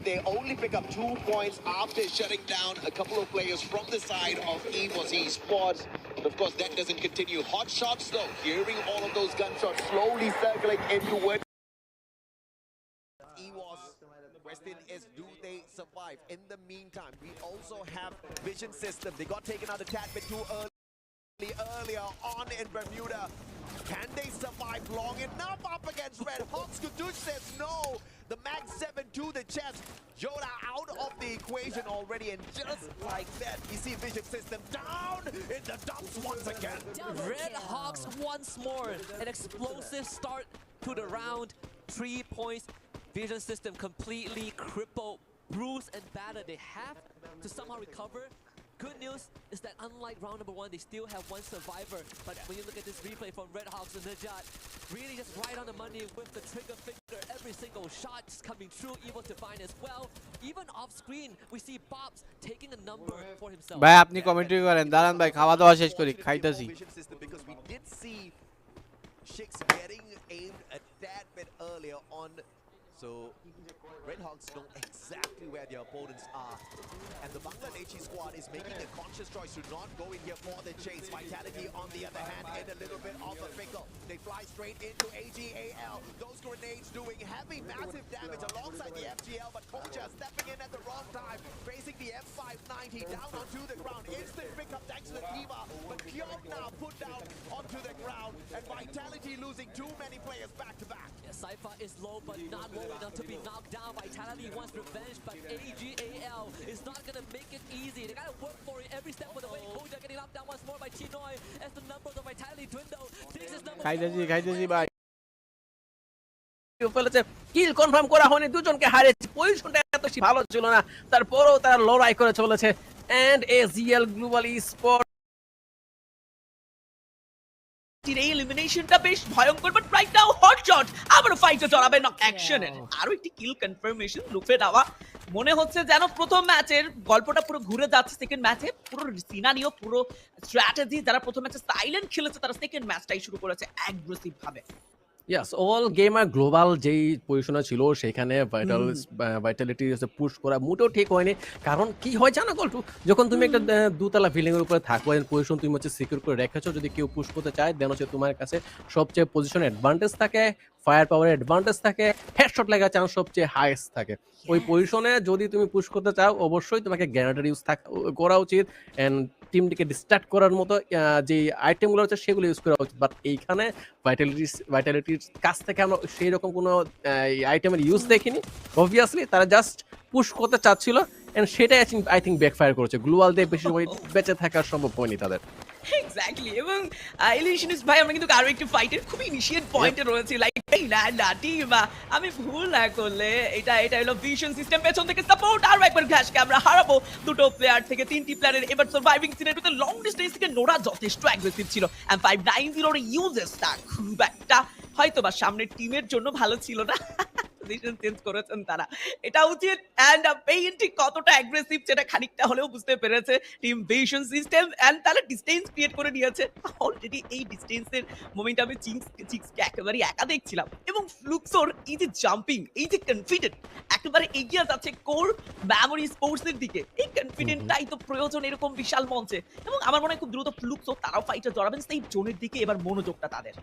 They only pick up 2 points after shutting down a couple of players from the side of EVOS Esports. But of course, that doesn't continue. Hot shots though, hearing all of those gunshots slowly circling inward. EVOS, the question is, do they survive? In the meantime, we also have Vision System. They got taken out a tad bit too earlier on in Bermuda. Can they survive long enough up against Red Hawks? Kudush says no. The Mag 7 to the chest. Yoda out of the equation already, and just like that, we see Vision System down in the dumps once again. Red Hawks once more. An explosive start to the round. 3 points. Vision System completely crippled, bruised, and battered. They have to somehow recover. Good news is that unlike round number 1, they still have one survivor. But when you look at this replay from Red Hawks and Najat, really just right on the money with the trigger finger. Every single shot is coming through, able to find as well. Even off screen, we see Bobs taking a number for himself. ভাই আপনি commentary করেন, দাঁড়ান ভাই, খাওয়া দাওয়া শেষ করি, খাইতেছি। Because we did see Shix getting aimed a tad bit earlier on. So Red Hawks know exactly where their opponents are. And the Bangladeshi squad is making a conscious choice to not go in here for the chase. Vitality, on the other hand, in a little bit of a pickle. They fly straight into AGAL. Those grenades doing heavy, massive damage alongside the FGL, but Koja stepping in at the wrong time, facing the M590 down onto the ground. Instant pickup thanks to the Kiva, but Kyok now put down onto the ground, and Vitality losing too many players back to back. Yeah, Cypher is low, but not low enough to be knocked down. Vitality wants revenge, but AGAL is not gonna make it easy. They gotta work for it every step of the way. Koja getting knocked down once more by Chinoy as the numbers of Vitality dwindle. This is number খাইতেছি ভাই। ফেলেছে, কিল confirm করা হয়নি, দুজনকে হারিয়েছে, পজিশনটা এত ভালো ছিল না, তারপরেও তারা লড়াই করে চলেছে। এন্ড এজিএল গ্লোবাল স্পোর্ট এই এলিমিনেশনটা বেশ ভয়ঙ্কর, but right now hot shot আবার ফাইটে জড়াবে নক অ্যাকশনে। আরো একটি কিল কনফার্মেশন লুফে দেওয়া, মনে হচ্ছে যেন প্রথম ম্যাচের গল্পটা পুরো ঘুরে যাচ্ছে সেকেন্ড ম্যাচে। পুরো সিনারিও, পুরো স্ট্র্যাটেজি, যারা প্রথম ম্যাচে সাইলেন্ট খেলেছে তারা সেকেন্ড ম্যাচটাই শুরু করেছে অ্যাগ্রেসিভ ভাবে। ইয়াস, অল গেমার গ্লোবাল যেই পজিশনে ছিল সেখানে ভাইটালিটি পুশ করা মোটেও ঠিক হয়নি। কারণ কি হয় জানো গল্প, যখন তুমি একটা দুতলা বিল্ডিং এর উপরে থাকো, পজিশন তুমি হচ্ছে সিকিউর করে রেখেছো, যদি কেউ পুশ করতে চায় দেন হচ্ছে তোমার কাছে সবচেয়ে পজিশন অ্যাডভান্টেজ থাকে, ফায়ার পাওয়ার অ্যাডভান্টেজ থাকে, হেডশট লাগার চান্স সবচেয়ে হাইয়েস্ট থাকে। ওই পজিশনে যদি তুমি পুশ করতে চাও অবশ্যই তোমাকে গ্রেনেডের ইউজ করা উচিত, অ্যান্ড টিমটিকে ডিস্ট্রাক্ট করার মতো যে আইটেমগুলো হচ্ছে সেগুলো ইউজ করা উচিত। বাট এইখানে ভাইটালিটির কাছ থেকে আমরা সেই রকম কোনো আইটেমের ইউজ দেখিনি। অবভিয়াসলি তারা জাস্ট পুশ করতে চাচ্ছিল, এন্ড সেটাই আই থিঙ্ক ব্যাকফায়ার করেছে। গ্লোবাল দিয়ে বেশি সময় বেঁচে থাকা সম্ভব হয়নি তাদের। এক্স্যাক্টলি, এবং ইলিশনিস্ট ভাই আমরা কিন্তু আরো একটু ফাইটের খুবই ইনিশিয়েট পয়েন্টে রয়েছি, লাইক এই না টিম আমি ভুল না করলে এটা হলো ভিশন সিস্টেম পেছন থেকে সাপোর্ট। আর একবার ঘাসকে আমরা হারাবো, দুটো প্লেয়ার থেকে 3টি প্লেয়ারের এবার সার্ভাইভিং সিনের ভিতরে লং ডিস্টেন্স থেকে নোরা যথেষ্ট অ্যাগ্রেসিভ ছিল। M590 এর ইউজেসটা খুব একটা হয়তোবা সামনের টিমের জন্য ভালো ছিল না, পজিশন চেঞ্জ করেছেন তারা, এটা উচিত। এন্ড পেইন ঠিক কতটা অ্যাগ্রেসিভ সেটা খানিকটা হলেও বুঝতে পেরেছে টিম ভিশন সিস্টেম, এন্ড তারা ডিস্টেন্স ক্রিয়েট করে নিয়েছে অলরেডি। এই ডিস্টেন্সের মোমেন্টামে চিক্সকে একেবারে একা দেখছিলাম, এবং ফ্লুক্সোর এই যে জাম্পিং, এই যে কনফিডেন্ট, একেবারে এগিয়ে যাচ্ছে কোর মেমোরি স্পোর্টস এর দিকে। এই কনফিডেন্টটাই তো প্রয়োজন এরকম বিশাল মঞ্চে, এবং আমার মনে হয় খুব দ্রুত ফ্লুক্সো তারাও ফাইটে জড়াবেন সেই জোনের দিকে, এবার মনোযোগটা তাদের।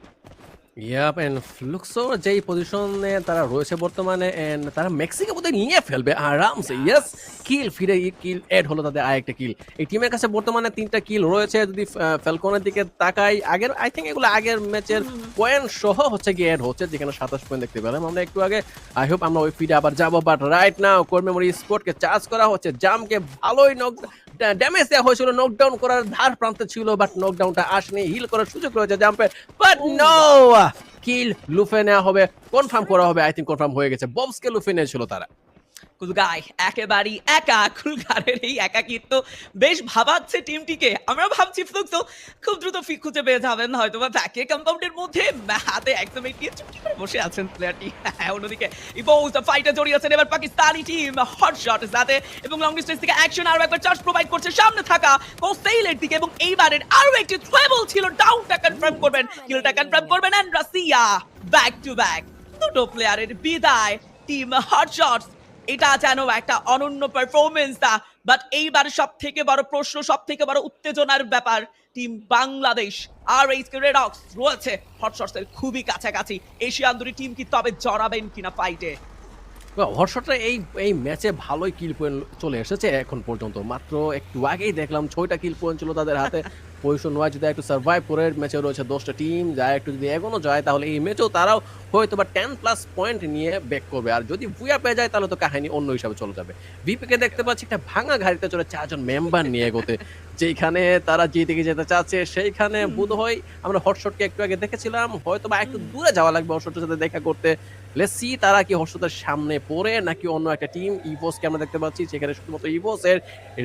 ইয়াপ, এন্ড ফ্লুক্সো যেই পজিশনে তারা রয়েছে বর্তমানে, এন্ড তারা মেক্সিকো বোধহয় নিয়ে ফেলবে আরামসে। ইয়েস, কিল ফিরে কিল এড হলো তাদের আরেকটা কিল। এই টিমের কাছে বর্তমানে 3টা কিল রয়েছে। যদি ফ্যালকনের দিকে তাকাই, আগের আই থিঙ্ক এগুলো আগের ম্যাচের পয়েন্ট সহ হচ্ছে গিয়ে এড হচ্ছে, যেখানে 27 পয়েন্ট দেখতে পেলাম আমরা একটু আগে। আই হোপ আমরা ওই ফিডে আবার যাবো, but right now core memory স্পোর্টকে চার্জ করা হচ্ছে। জামকে ভালোই ড্যামেজ দেওয়া হয়েছিল, নকডাউন করার ধার প্রান্তে ছিল, বাট নকডাউনটা আসেনি, হিল করার সুযোগ রয়েছে জাম্পে, বাট নো, কিল লুফে নেওয়া হবে, কনফার্ম করা হবে। আই থিঙ্ক কনফার্ম হয়ে গেছে, ববসকে লুফে নিয়েছিল তারা। কুলগাই একেবারেই একা, কুলগারের এই একাকিত্ব বেশ ভাবাচ্ছে টিমটিকে। আমরা ভাবছি ফ্লুক্সো খুব দ্রুত খুঁজে পেয়ে যাবেন হয়তো বা ব্যাকে কম্পাউন্ডের মধ্যে, হাতে একদম এগিয়ে চুপটি করে বসে আছেন প্লেয়ারটি। অন্যদিকে ইবোস ফাইটে জড়িয়েছেন এবার পাকিস্তানি টিম, হট শট সাথে, এবং লং ডিস্টেন্স থেকে অ্যাকশন আরো একবার চার্জ প্রোভাইড করছে সামনে থাকা কোসেইলের দিকে, এবং এইবারের আরো একটি ট্রেবল ছিল, ডাউনটা কনফার্ম করবেন, কিলটা কনফার্ম করবেন, and Russia back to back দুটো প্লেয়ারের বিদায়। টিম হট শটস এটা যেন একটা অনন্য পারফরমেন্স বাট এইবার সব থেকে বড় প্রশ্ন, সব থেকে বড় উত্তেজনার ব্যাপার, টিম বাংলাদেশ আর এইচকে রেড হক্স রয়েছে হটশটসের খুবই কাছাকাছি। এশিয়ান দুটি টিম কি তবে জড়াবেন কিনা ফাইটে? হর্ষটা এই ম্যাচে ভালোই কিল পয়েন্ট চলে এসেছে এখন পর্যন্ত। মাত্র একটু আগেই দেখলাম 6টা কিল পয়েন্ট ছিল তাদের হাতে। পজিশন ওয়াইজ যদি একটু সার্ভাইভ করে, ম্যাচে রয়েছে 10টা টিম, যায় একটু যদি এগোনো যায় তাহলে এই ম্যাচেও তারাও হয়তো বা 10+ পয়েন্ট নিয়ে ব্যাক করবে। আর যদি ভুয়া পেয়ে যায় তাহলে তো কাহিনী অন্য হিসাবে চলে যাবে। বিপিকে দেখতে পাচ্ছি একটা ভাঙা গাড়িতে চলে 4জন মেম্বার নিয়ে এগোতে, যেখানে তারা যেদিকে যেতে চাচ্ছে সেইখানে বোধ হয় আমরা হটশটকে একটু আগে দেখেছিলাম, হয়তো বা একটু দূরে যাওয়া লাগবে হটশটের সাথে দেখা করতে। লেটস সি তারা কি হর্ষদের সামনে পড়ে নাকি অন্য একটা টিম ইভোসকে আমরা দেখতে পাচ্ছি, সেখানে শুধুমাত্র ইভোসের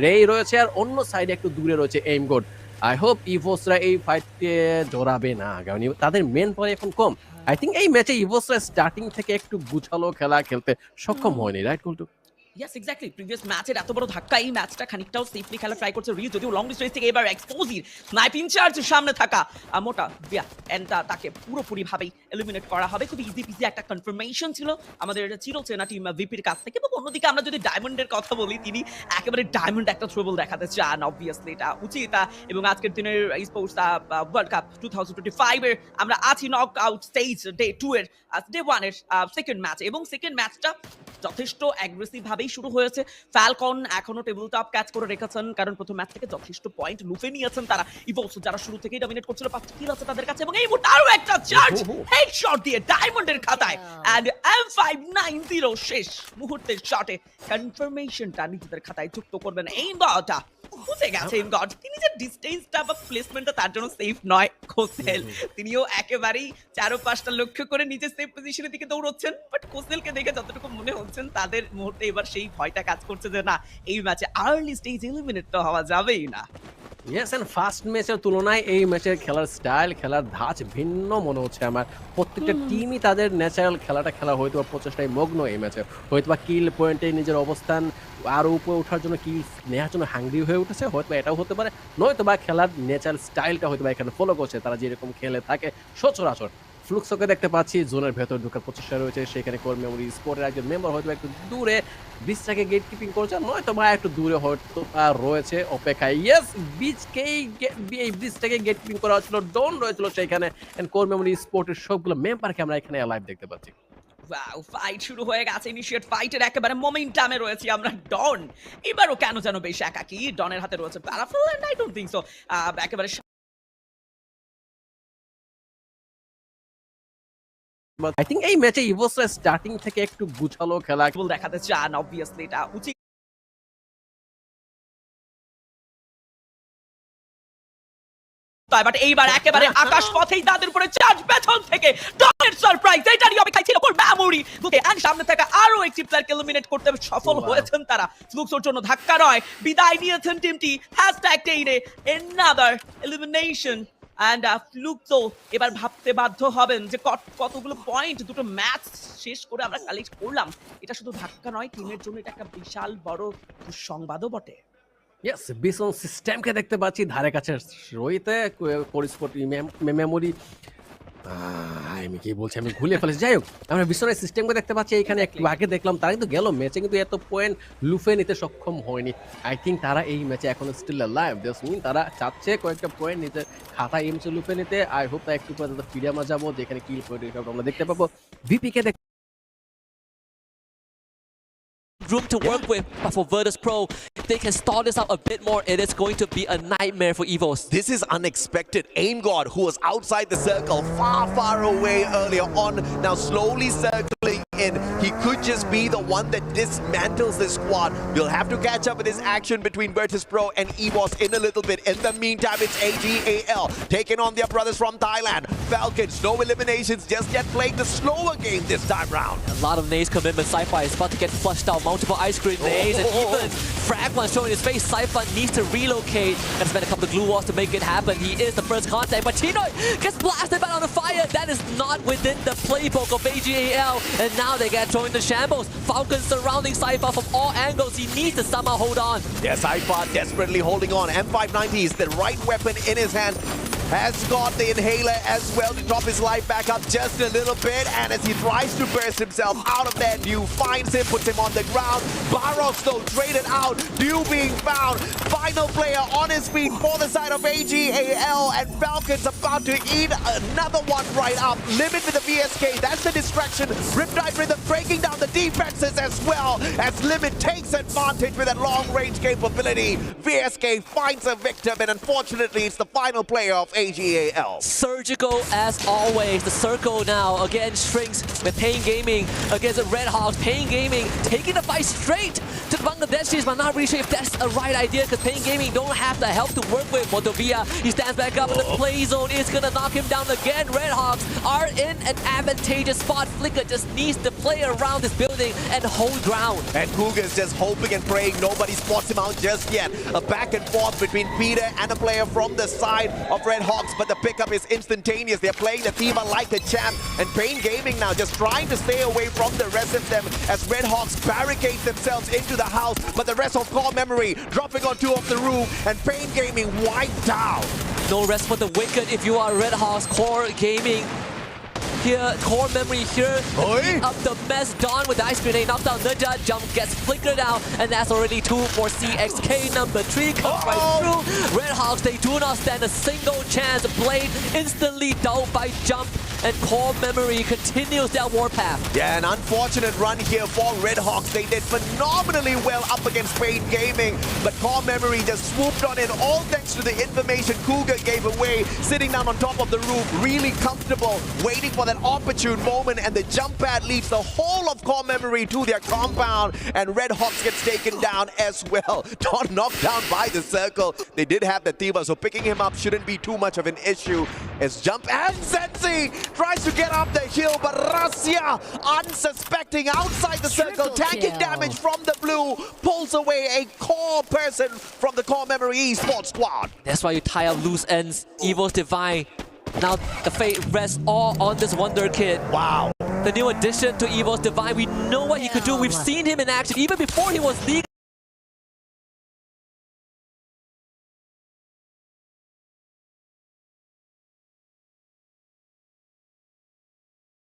রেই রয়েছে আর অন্য সাইডে একটু দূরে রয়েছে এইম গড। আই হোপ ইভোসরা এই ফাইটে জড়াবে না, কারণ তাদের মেন পরে এখন কম। আই থিঙ্ক এই ম্যাচে ইভোসরা স্টার্টিং থেকে একটু গুছালো খেলা খেলতে সক্ষম হয়নি, রাইট কুলটু? ইয়েস এক্স্যাক্টলি, প্রিভিয়াস ম্যাচের এত বড় ধাক্কা এই ম্যাচটা খানিকটাও সেফলি খেলা ট্রাই করছে রিজ, যদিও লং ডিস্টেন্স থেকে এবার এক্সপোজির স্নাইপিং চার্জ সামনে থাকা মোটা বিয়া এন্ডটা তাকে পুরোপুরি ভাবেই এলিমিনেট করা হবে। খুব ইজি পিজি একটা কনফার্মেশন ছিল আমাদের চিরচেনা টিম ভিপির কাছ থেকে। এবং অন্যদিকে আমরা যদি ডায়মন্ডের কথা বলি, তিনি একেবারে ডায়মন্ড একটা ট্রেবল দেখাতে চান, অবভিয়াসলি এটা উচিত। এবং আজকের দিনের স্পোর্টস ওয়ার্ল্ড কাপ 2025 এর আমরা আছি নক আউট স্টেজ ডে 2 এর ডে 1 এর সেকেন্ড ম্যাচ, এবং সেকেন্ড ম্যাচটা যথেষ্ট অ্যাগ্রেসিভ ভাবেই শুরু হয়েছে। ফ্যালকন এখনো টেবিল টপ ক্যাচ করে রেখেছেন, কারণ প্রথম ম্যাচ থেকে যথেষ্ট পয়েন্ট লুফে নিয়েছেন তারা। ইভোস যারা শুরু থেকেই ডমিনেট করছিল, 5টা কিল আছে তাদের কাছে, এবং এই মুহূর্তে আরো একটা চার্জ হেডশট দিয়ে ডায়মন্ডের খাতায় এন্ড M590 শেষ মুহূর্তের শটে কনফার্মেশনটা নিজেদের খাতায় যুক্ত করবেন। এই বলটা বুঝে গেছে গড, তিনি যে ডিস্টেন্সটা বা প্লেসমেন্টটা তার জন্য সেফ নয়। কোসেল তিনিও একেবারেই 4-5টা লক্ষ্য করে নিজের সেফ পজিশনের দিকে দৌড়চ্ছেন, বাট কোসেলকে দেখে যতটুকু মনে হচ্ছেন তাদের মুহূর্তে এবার সেই ভয়টা কাজ করছে যে না, এই ম্যাচে আর্লি স্টেজ এলিমিনেট তো হওয়া যাবেই না। ইয়েস, এন্ড ফার্স্ট ম্যাচের তুলনায় এই ম্যাচের খেলার স্টাইল, খেলার ধাঁচ ভিন্ন মনে হচ্ছে আমার। প্রত্যেকটা টিমই তাদের ন্যাচারাল খেলাটা খেলা হয়তো বা প্রচেষ্টায় মগ্ন এই ম্যাচে, হয়তো বা কিল পয়েন্টে নিজের অবস্থান আরও উপরে ওঠার জন্য, কিল নেওয়ার জন্য হাঙ্গ্রি হয়ে উঠেছে, হয়তো বা এটাও হতে পারে। নয়তো বা খেলার ন্যাচারাল স্টাইলটা হয়তো বা এখানে ফলো করছে, তারা যেরকম খেলে থাকে সচরাচর। ফ্লুক্সকে দেখতে পাচ্ছি জোনের ভেতর ঢোকার প্রচেষ্টা রয়েছে, সেখানে কোর মেমোরি স্পোর্টের একজন মেম্বার হয়তো একটু দূরে বিচটাকে গেট কিপিং করছে, নয়তো বা একটু দূরে হয়তো রয়েছে অপেক্ষায়। ইয়েস, বিচকেই এই বিচটাকে গেট কিপিং করা হচ্ছিল, ডন রয়েছিল সেখানে, এন্ড কোর মেমোরি স্পোর্টের সবগুলো মেম্বারকে আমরা এখানে লাইভ দেখতে পাচ্ছি। ওয়াও, ফাইট শুরু হয়ে গেছে, ইনিশিয়েট ফাইটের একেবারে মোমেন্টামে রয়েছি আমরা। ডন এবারও কেন যেন বেশ একাকী, ডনের হাতে রয়েছে প্যারাফল and I don't think so একেবারে আই থিঙ্ক এই ম্যাচে ইভোসরা স্টার্টিং থেকে একটু গুছালো খেলা দেখাতে চান, অবভিয়াসলি এটা উচিত। বাট এইবার একেবারে আকাশ পথেই তাদের উপরে চার্জ পেছন থেকে ডনের সারপ্রাইজ, এটারই অপেক্ষায় ছিল কোর মেমোরি দুকে, এন্ড সামনে থেকে আরো একটি প্লেয়ারকে এলিমিনেট করতে সফল হয়েছেন তারা। ফ্লুক্সের জন্য ধাক্কা নয়, বিদায় নিয়েছেন টিমটি #10 another elimination এন্ড ফ্লুক্সো এবার ভাবতে বাধ্য হবেন যে কতগুলো পয়েন্ট দুটো ম্যাচ শেষ করে আমরা কালেক্ট করলাম। এটা শুধু ধাক্কা নয়, টিমের জন্য এটা একটা বিশাল বড় সংবাদও বটে। ইয়েস, বিসন সিস্টেমকে দেখতে পাচ্ছি ধারে কাছে রইতে, কোরিস্পোর্ট মেমোরি, আমি কি বলছি আমি ভুলে ফেলেছি। যাই হোক, আমরা বিসনের সিস্টেমকে দেখতে পাচ্ছি এখানে, একটু আগে দেখলাম তারা কিন্তু গেল ম্যাচে কিন্তু এত পয়েন্ট লুফে নিতে সক্ষম হয়নি। আই থিঙ্ক তারা এই ম্যাচে এখন স্টিল লাইভ, দ্যাটস মিন তারা চাচ্ছে কয়েকটা পয়েন্ট নিতে, খাতায় এমসে লুফে নিতে। আই হোপ একটু পরে তাদের ফিরে আমরা যাবো, যেখানে কিল পয়েন্ট আমরা দেখতে পাবো। ভিপিকে room to work with, but for Virtus Pro, if they can stall this out a bit more, it is going to be a nightmare for EVOS. This is unexpected. Aim God, who was outside the circle, far away earlier on, now slowly circling in. He could just be the one that dismantles this squad. We'll have to catch up with this action between Virtus Pro and EVOS in a little bit. In the meantime, it's AGAL taking on their brothers from Thailand. Falcons, no eliminations just yet, playing the slower game this time round. A lot of nades commitment. Sci-Fi is about to get flushed out. Multiple ice grenades, and even Frag one's showing his face. Sci-Fi needs to relocate and spend a couple of glue walls to make it happen. He is the first contact, but Chino gets blasted back on the fire. That is not within the playbook of AGAL, and now they get thrown into shambles. Falcons surrounding Sci-Fi from all angles. He needs to somehow hold on. Yeah, Sci-Fi desperately holding on. M590 is the right weapon in his hand. has got the inhaler as well to top his life back up just a little bit. And as he tries to burst himself out of that, Dew finds him, puts him on the ground. Barros though traded out, Dew being found. Final player on his feet for the side of AGAL, and Falcons about to eat another one right up. Limit with the VSK, that's the distraction. Riptide Rhythm breaking down the defenses as well, as Limit takes advantage with that long-range capability. VSK finds a victim, and unfortunately, it's the final player of AGAL. Surgical as always. The circle now again shrinks with Pain Gaming against the Red Hawks. Pain Gaming taking the fight straight to the Bangladeshis, but not really sure if that's a right idea because Pain Gaming don't have the help to work with. Motovia, he stands back up in the play zone, is gonna knock him down again. Red Hawks are in an advantageous spot. Flicker just needs to play around this building and hold ground. And Cougar is just hoping and praying nobody spots him out just yet. A back and forth between Peter and a player from the side of Red Hawks, but the pickup is instantaneous. They're playing the Thiva like a champ, and Pain Gaming now just trying to stay away from the rest of them as Red Hawks barricade themselves into the house, but the rest of Core Memory dropping on two of the roof, and Pain Gaming wiped out. No rest for the wicked if you are Red Hawks. Core Gaming here, Core Memory here, Oi. up the mess. Dawn with the ice grenade, knocked down Ninja, jump gets flickered out, and that's already 2 for CXK. Number 3 comes right through. Red Hawks, they do not stand a single chance. Blade instantly dealt by Jump, and Core Memory continues their warpath. Yeah, an unfortunate run here for Red Hawks. They did phenomenally well up against Pain Gaming, but Core Memory just swooped on in, all thanks to the information Cougar gave away, sitting down on top of the roof, really comfortable, waiting for that opportune moment, and the jump pad leads the whole of Core Memory to their compound, and Red Hawks gets taken down as well. Not knocked down by the circle. They did have the Thiva, so picking him up shouldn't be too much of an issue. As Jump and Sensi tries to get up the hill, but Rasya, unsuspecting outside the circle, tanking damage from the blue, pulls away a core person from the Core Memory esports squad. That's why you tie up loose ends. Evil's Divine. Now the fate rests all on this Wonder Kid. Wow. The new addition to Evil's Divine. We know what he could do. We've seen him in action even before he was league.